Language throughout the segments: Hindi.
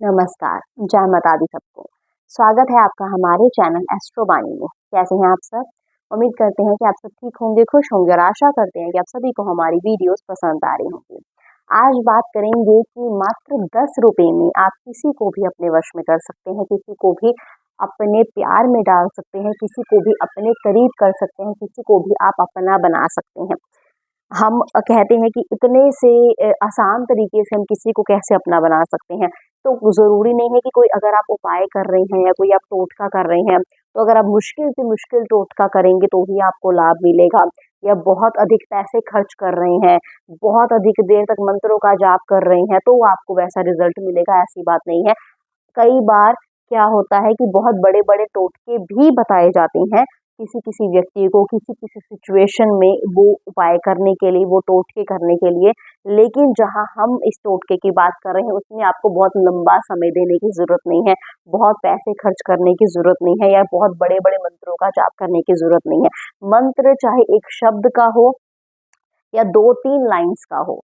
नमस्कार, जय माता दी सबको। स्वागत है आपका हमारे चैनल एस्ट्रोबानी में। कैसे हैं आप सब? उम्मीद करते हैं कि आप सब ठीक होंगे, खुश होंगे और आशा करते हैं कि आप सभी को हमारी वीडियोस पसंद आ रही होंगी। आज बात करेंगे कि मात्र 10 रुपए में आप किसी को भी अपने वश में कर सकते हैं, किसी को भी अपने प्यार में डाल सकते हैं, किसी को भी अपने करीब कर सकते हैं, किसी को भी आप अपना बना सकते हैं। हम कहते हैं कि इतने से आसान तरीके से हम किसी को कैसे अपना बना सकते हैं। तो ज़रूरी नहीं है कि कोई अगर आप उपाय कर रहे हैं या कोई आप टोटका कर रहे हैं, तो अगर आप मुश्किल से मुश्किल टोटका करेंगे तो ही आपको लाभ मिलेगा, या बहुत अधिक पैसे खर्च कर रहे हैं, बहुत अधिक देर तक मंत्रों का जाप कर रहे हैं, तो आपको वैसा रिज़ल्ट मिलेगा, ऐसी बात नहीं है। कई बार क्या होता है कि बहुत बड़े-बड़े टोटके भी बताए जाते हैं किसी-किसी व्यक्ति को, किसी-किसी सिचुएशन में वो उपाय करने के लिए, वो टोटके करने के लिए। लेकिन जहाँ हम इस टोटके की बात कर रहे हैं, उसमें आपको बहुत लंबा समय देने की ज़रूरत नहीं है, बहुत पैसे खर्च करने की ज़रूरत नहीं है, या बहुत बड़े-बड़े मंत्रों का जाप करने की ज़रूरत नहीं है। मंत्र चाहे एक शब्द का हो या 2-3 लाइन्स का हो,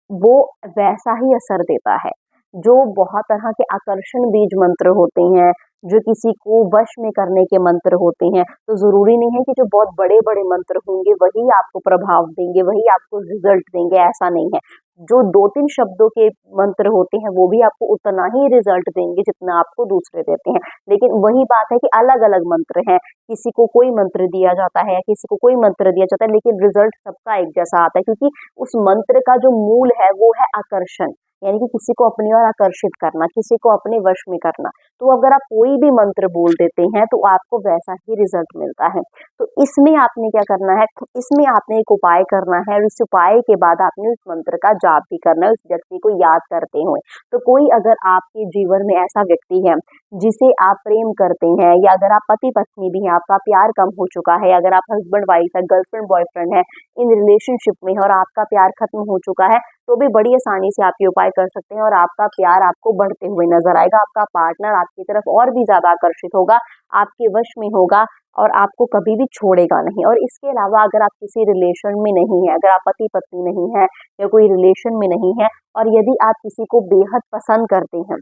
वो वैसा ही असर देता है। जो बहुत तरह के आकर्षण बीज मंत्र होते हैं, जो किसी को वश में करने के मंत्र होते हैं, तो ज़रूरी नहीं है कि जो बहुत बड़े-बड़े मंत्र होंगे वही आपको प्रभाव देंगे, वही आपको रिज़ल्ट देंगे, ऐसा नहीं है। जो 2-3 शब्दों के मंत्र होते हैं वो भी आपको उतना ही रिज़ल्ट देंगे जितना आपको दूसरे देते हैं। लेकिन वही बात है कि अलग-अलग मंत्र हैं, किसी को कोई मंत्र दिया जाता है, किसी को कोई मंत्र दिया जाता है, लेकिन रिज़ल्ट सबका एक जैसा आता है, क्योंकि उस मंत्र का जो मूल है वो है आकर्षण, यानी कि किसी को अपनी ओर आकर्षित करना, किसी को अपने वश में करना। तो अगर आप कोई भी मंत्र बोल देते हैं तो आपको वैसा ही रिजल्ट मिलता है। तो इसमें आपने क्या करना है, इसमें आपने एक उपाय करना है, और इस उपाय के बाद आपने उस मंत्र का जाप भी करना है, उस व्यक्ति को याद करते हुए। तो कोई अगर आपके जीवन में ऐसा व्यक्ति है जिसे आप प्रेम करते हैं, या अगर आप पति पत्नी भी हैं, आपका प्यार कम हो चुका है, अगर आप हस्बैंड वाइफ है, गर्लफ्रेंड बॉयफ्रेंड है, इन रिलेशनशिप में है और आपका प्यार खत्म हो चुका है, तो भी बड़ी आसानी से आप ये उपाय कर सकते हैं और आपका प्यार आपको बढ़ते हुए नजर आएगा। आपका पार्टनर आपकी तरफ और भी ज्यादा आकर्षित होगा, आपके वश में होगा और आपको कभी भी छोड़ेगा नहीं। और इसके अलावा अगर आप किसी रिलेशन में नहीं है, अगर आप पति पत्नी नहीं है या कोई रिलेशन में नहीं है, और यदि आप किसी को बेहद पसंद करते हैं,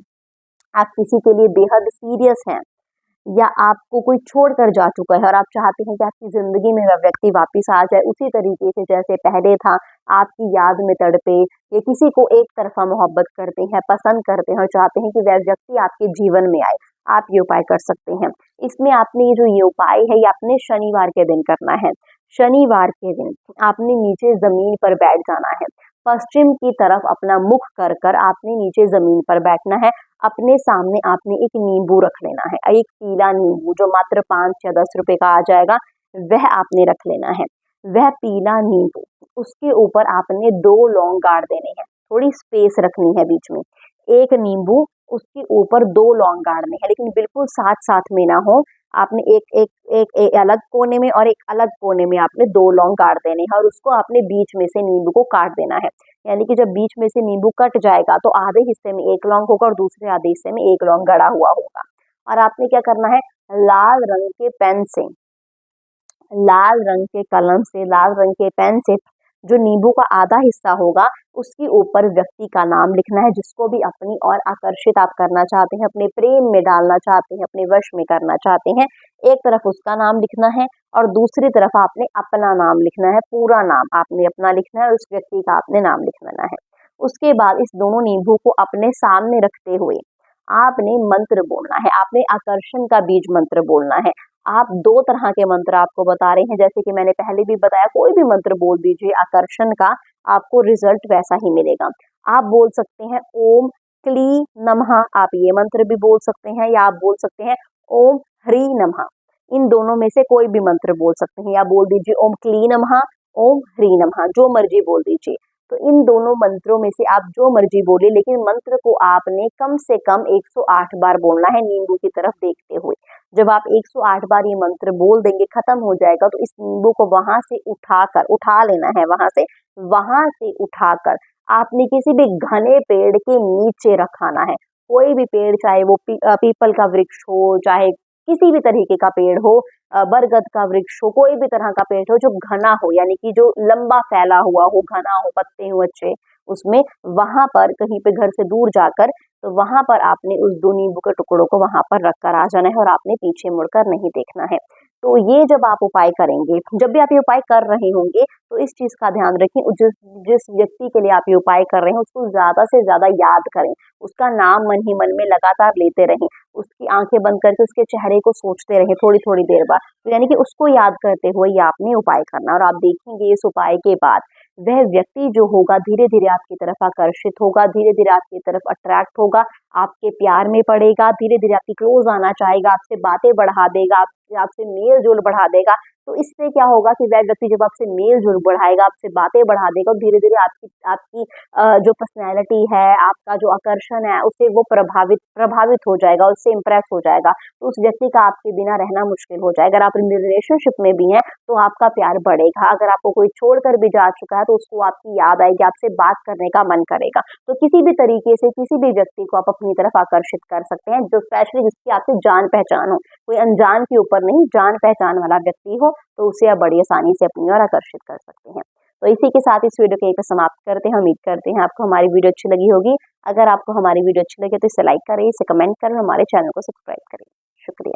आप किसी के लिए बेहद सीरियस हैं, या आपको कोई छोड़कर जा चुका है और आप चाहते हैं कि आपकी ज़िंदगी में वह व्यक्ति वापस आ जाए उसी तरीके से जैसे पहले था, आपकी याद में तड़पे, या किसी को एक तरफ़ा मोहब्बत करते हैं, पसंद करते हैं और चाहते हैं कि वह व्यक्ति आपके जीवन में आए, आप ये उपाय कर सकते हैं। इसमें आपने जो ये उपाय है, ये आपने शनिवार के दिन करना है। शनिवार के दिन आपने नीचे ज़मीन पर बैठ जाना है। पश्चिम की तरफ अपना मुख कर कर आपने नीचे ज़मीन पर बैठना है। अपने सामने आपने एक नींबू रख लेना है, एक पीला नींबू जो मात्र 5 या 10 रुपए का आ जाएगा, वह आपने रख लेना है। वह पीला नींबू, उसके ऊपर आपने 2 लौंग गाड़ देने हैं, थोड़ी स्पेस रखनी है बीच में। एक नींबू, उसके ऊपर 2 लौंग गाड़ने हैं, लेकिन बिल्कुल साथ-साथ में ना हो। आपने एक अलग कोने में और एक अलग कोने में आपने 2 लौंग गाड़ देने हैं, और उसको आपने बीच में से नींबू को काट देना है। यानी कि जब बीच में से नींबू कट जाएगा तो आधे हिस्से में 1 लौंग होगा और दूसरे आधे हिस्से में 1 लौंग गड़ा हुआ होगा। और आपने क्या करना है, लाल रंग के पेन से, लाल रंग के कलम से, लाल रंग के पेन से जो नींबू का आधा हिस्सा होगा उसके ऊपर व्यक्ति का नाम लिखना है, जिसको भी अपनी ओर आकर्षित आप करना चाहते हैं, अपने प्रेम में डालना चाहते हैं, अपने वश में करना चाहते हैं। एक तरफ उसका नाम लिखना है और दूसरी तरफ आपने अपना नाम लिखना है, पूरा नाम आपने अपना लिखना है और उस व्यक्ति का आपने नाम लिख लेना है। उसके बाद इस दोनों नींबू को अपने सामने रखते हुए आपने मंत्र बोलना है, आपने आकर्षण का बीज मंत्र बोलना है। आप 2 तरह के मंत्र आपको बता रहे हैं, जैसे कि मैंने पहले भी बताया, कोई भी मंत्र बोल दीजिए आकर्षण का, आपको रिजल्ट वैसा ही मिलेगा। आप बोल सकते हैं ओम क्ली नमः, आप ये मंत्र भी बोल सकते हैं, या आप बोल सकते हैं ओम ह्री नमः। इन दोनों में से कोई भी मंत्र बोल सकते हैं, या बोल दीजिए ओम क्ली नमः, ओम ह्री नमः, जो मर्जी बोल दीजिए। तो इन दोनों मंत्रों में से आप जो मर्जी बोले, लेकिन मंत्र को आपने कम से कम 108 बार बोलना है नींबू की तरफ देखते हुए। जब आप 108 बार ये मंत्र बोल देंगे, खत्म हो जाएगा, तो इस नींबू को वहां से उठा लेना है, वहां से उठाकर आपने किसी भी घने पेड़ के नीचे रखाना है। कोई भी पेड़, चाहे वो पीपल का वृक्ष हो, चाहे किसी भी तरीके का पेड़ हो, बरगद का वृक्ष हो, कोई भी तरह का पेड़ हो जो घना हो, यानी कि जो लंबा फैला हुआ हो, घना हो, पत्ते हो अच्छे उसमें, वहां पर कहीं पे घर से दूर जाकर, तो वहां पर आपने उस 2 नींबू के टुकड़ों को वहां पर रखकर आ जाना है और आपने पीछे मुड़कर नहीं देखना है। तो ये जब आप उपाय करेंगे, जब भी आप ये उपाय कर रहे होंगे, तो इस चीज का ध्यान रखें, जिस जिस व्यक्ति के लिए आप ये उपाय कर रहे हैं उसको ज्यादा से ज्यादा याद करें, उसका नाम मन ही मन में लगातार लेते रहें, उसकी आंखें बंद करके उसके चेहरे को सोचते रहें थोड़ी थोड़ी देर बाद, तो यानी कि उसको याद करते हुए ये आपने उपाय करना। और आप देखेंगे इस उपाय के बाद वह व्यक्ति जो होगा धीरे धीरे आपकी तरफ आकर्षित होगा, धीरे धीरे आपकी तरफ अट्रैक्ट होगा, आपके प्यार में पड़ेगा, धीरे धीरे आपकी क्लोज आना चाहेगा, आपसे बातें बढ़ा देगा, आपसे मेल जोल बढ़ा देगा। तो इससे क्या होगा कि वह व्यक्ति जब आपसे मेल जोल बढ़ाएगा, आपसे बातें बढ़ा देगा, और धीरे धीरे आपकी आपकी जो पर्सनैलिटी है, आपका जो आकर्षण है, उससे वो प्रभावित प्रभावित हो जाएगा, उससे इम्प्रेस हो जाएगा। तो उस व्यक्ति का आपके बिना रहना मुश्किल हो जाएगा। अगर आप रिलेशनशिप में भी हैं तो आपका प्यार बढ़ेगा। अगर आपको कोई छोड़कर भी जा चुका है तो उसको आपकी याद आएगी, आपसे बात करने का मन करेगा। तो किसी भी तरीके से किसी भी व्यक्ति को आप अपनी तरफ आकर्षित कर सकते हैं, जो स्पेशली जिसकी आपसे जान पहचान हो, कोई अनजान के ऊपर नहीं, जान पहचान वाला व्यक्ति हो, तो उसे आप बड़ी आसानी से अपनी ओर आकर्षित कर सकते हैं। तो इसी के साथ इस वीडियो को यहीं पे समाप्त करते हैं। उम्मीद करते हैं आपको हमारी वीडियो अच्छी लगी होगी। अगर आपको हमारी वीडियो अच्छी लगे तो इसे लाइक करें, इसे कमेंट करें, हमारे चैनल को सब्सक्राइब करें। शुक्रिया।